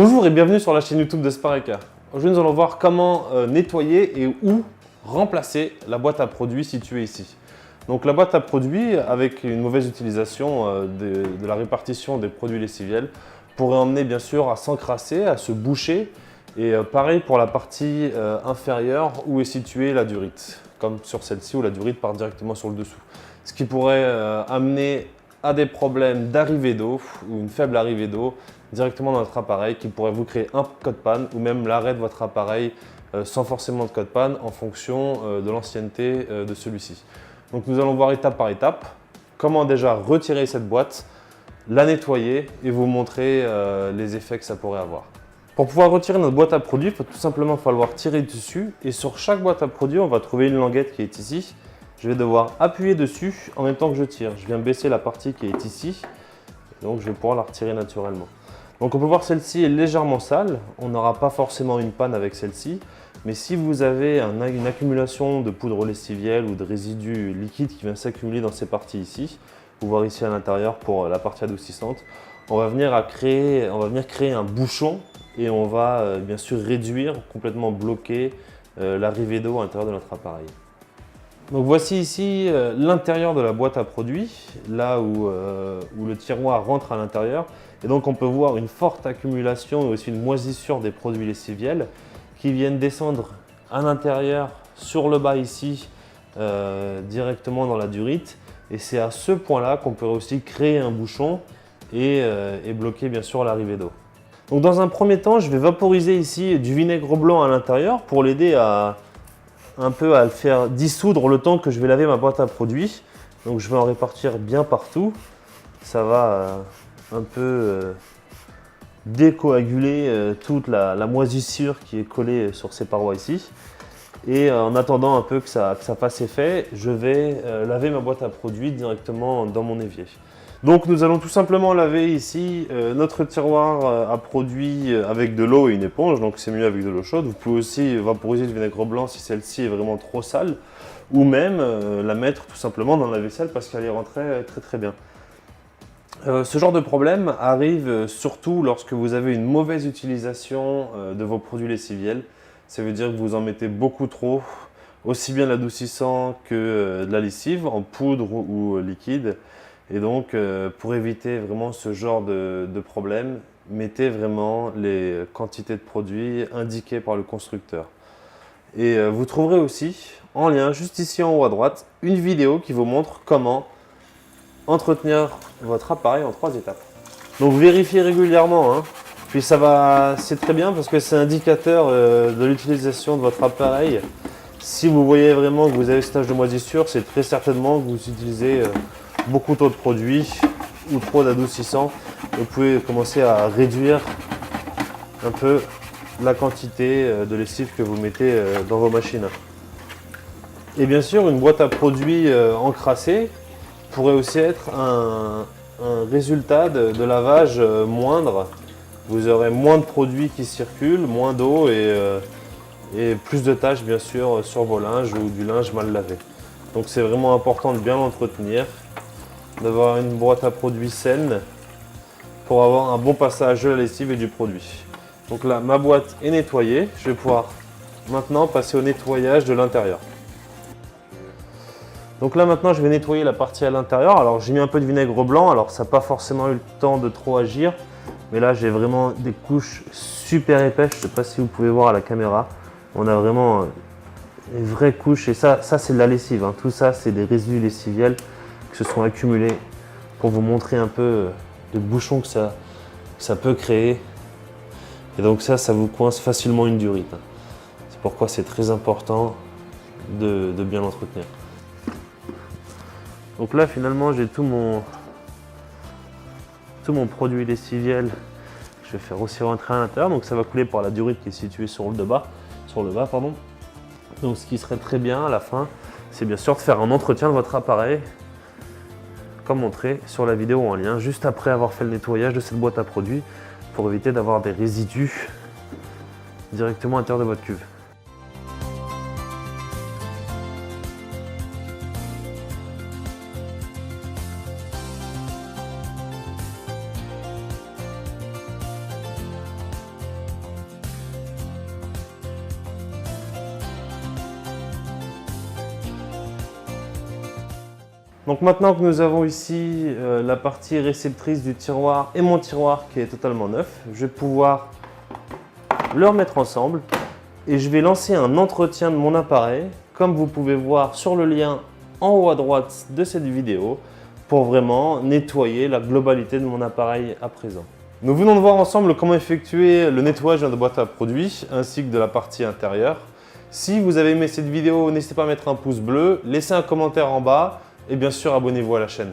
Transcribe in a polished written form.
Bonjour et bienvenue sur la chaîne YouTube de Spareka. Aujourd'hui, nous allons voir comment nettoyer et où remplacer la boîte à produits située ici. Donc la boîte à produits, avec une mauvaise utilisation de la répartition des produits lessiviels, pourrait emmener bien sûr à s'encrasser, à se boucher. Et pareil pour la partie inférieure où est située la durite, comme sur celle-ci où la durite part directement sur le dessous. Ce qui pourrait amener à des problèmes d'arrivée d'eau ou une faible arrivée d'eau directement dans votre appareil qui pourrait vous créer un code panne ou même l'arrêt de votre appareil sans forcément de code panne en fonction de l'ancienneté de celui-ci. Donc nous allons voir étape par étape comment déjà retirer cette boîte, la nettoyer et vous montrer les effets que ça pourrait avoir. Pour pouvoir retirer notre boîte à produits, il faut tout simplement falloir tirer dessus et sur chaque boîte à produits, on va trouver une languette qui est ici. Je vais devoir appuyer dessus en même temps que je tire. Je viens baisser la partie qui est ici, donc je vais pouvoir la retirer naturellement. Donc on peut voir celle-ci est légèrement sale, on n'aura pas forcément une panne avec celle-ci, mais si vous avez une accumulation de poudre lessivielle ou de résidus liquides qui vient s'accumuler dans ces parties ici, vous voir ici à l'intérieur pour la partie adoucissante, on va venir créer un bouchon et on va bien sûr réduire, complètement bloquer l'arrivée d'eau à l'intérieur de notre appareil. Donc voici ici l'intérieur de la boîte à produits, là où le tiroir rentre à l'intérieur. Et donc on peut voir une forte accumulation et aussi une moisissure des produits lessiviels qui viennent descendre à l'intérieur, sur le bas ici, directement dans la durite. Et c'est à ce point-là qu'on peut aussi créer un bouchon et bloquer bien sûr l'arrivée d'eau. Donc dans un premier temps, je vais vaporiser ici du vinaigre blanc à l'intérieur pour l'aider un peu à le faire dissoudre le temps que je vais laver ma boîte à produits. Donc je vais en répartir bien partout. Ça va un peu décoaguler toute la moisissure qui est collée sur ces parois ici. Et en attendant un peu que ça fasse effet, je vais laver ma boîte à produits directement dans mon évier. Donc nous allons tout simplement laver ici notre tiroir à produits avec de l'eau et une éponge, donc c'est mieux avec de l'eau chaude. Vous pouvez aussi vaporiser du vinaigre blanc si celle-ci est vraiment trop sale, ou même la mettre tout simplement dans la vaisselle parce qu'elle y rentrait très bien. Ce genre de problème arrive surtout lorsque vous avez une mauvaise utilisation de vos produits lessiviels. Ça veut dire que vous en mettez beaucoup trop, aussi bien l'adoucissant que de la lessive en poudre ou liquide. Et donc, pour éviter vraiment ce genre de problème, mettez vraiment les quantités de produits indiquées par le constructeur. Et vous trouverez aussi, en lien, juste ici en haut à droite, une vidéo qui vous montre comment entretenir votre appareil en 3 étapes. Donc, vérifiez régulièrement, hein. Puis c'est très bien parce que c'est indicateur de l'utilisation de votre appareil. Si vous voyez vraiment que vous avez ce stage de moisissure, c'est très certainement que vous utilisez beaucoup trop de produits ou trop d'adoucissants. Vous pouvez commencer à réduire un peu la quantité de lessive que vous mettez dans vos machines. Et bien sûr, une boîte à produits encrassée pourrait aussi être un résultat de lavage moindre. Vous aurez moins de produits qui circulent, moins d'eau et plus de taches bien sûr sur vos linges ou du linge mal lavé. Donc c'est vraiment important de bien l'entretenir, d'avoir une boîte à produits saine pour avoir un bon passage de la lessive et du produit. Donc là, ma boîte est nettoyée. Je vais pouvoir maintenant passer au nettoyage de l'intérieur. Donc là maintenant, je vais nettoyer la partie à l'intérieur. Alors j'ai mis un peu de vinaigre blanc, alors ça n'a pas forcément eu le temps de trop agir. Mais là, j'ai vraiment des couches super épaisses. Je ne sais pas si vous pouvez voir à la caméra. On a vraiment des vraies couches. Et ça c'est de la lessive, hein. Tout ça, c'est des résidus lessiviels qui se sont accumulés pour vous montrer un peu le bouchon que ça peut créer. Et donc ça vous coince facilement une durite. C'est pourquoi c'est très important de bien l'entretenir. Donc là, finalement, j'ai tout mon produit lessiviel. Je vais faire aussi rentrer à l'intérieur. Donc ça va couler par la durite qui est située sur le bas. Donc ce qui serait très bien à la fin, c'est bien sûr de faire un entretien de votre appareil, comme montré sur la vidéo en lien, juste après avoir fait le nettoyage de cette boîte à produits, pour éviter d'avoir des résidus directement à l'intérieur de votre cuve. Donc maintenant que nous avons ici la partie réceptrice du tiroir et mon tiroir qui est totalement neuf, je vais pouvoir le remettre ensemble et je vais lancer un entretien de mon appareil, comme vous pouvez voir sur le lien en haut à droite de cette vidéo, pour vraiment nettoyer la globalité de mon appareil à présent. Nous venons de voir ensemble comment effectuer le nettoyage de la boîte à produits ainsi que de la partie intérieure. Si vous avez aimé cette vidéo, n'hésitez pas à mettre un pouce bleu, laissez un commentaire en bas et bien sûr abonnez-vous à la chaîne.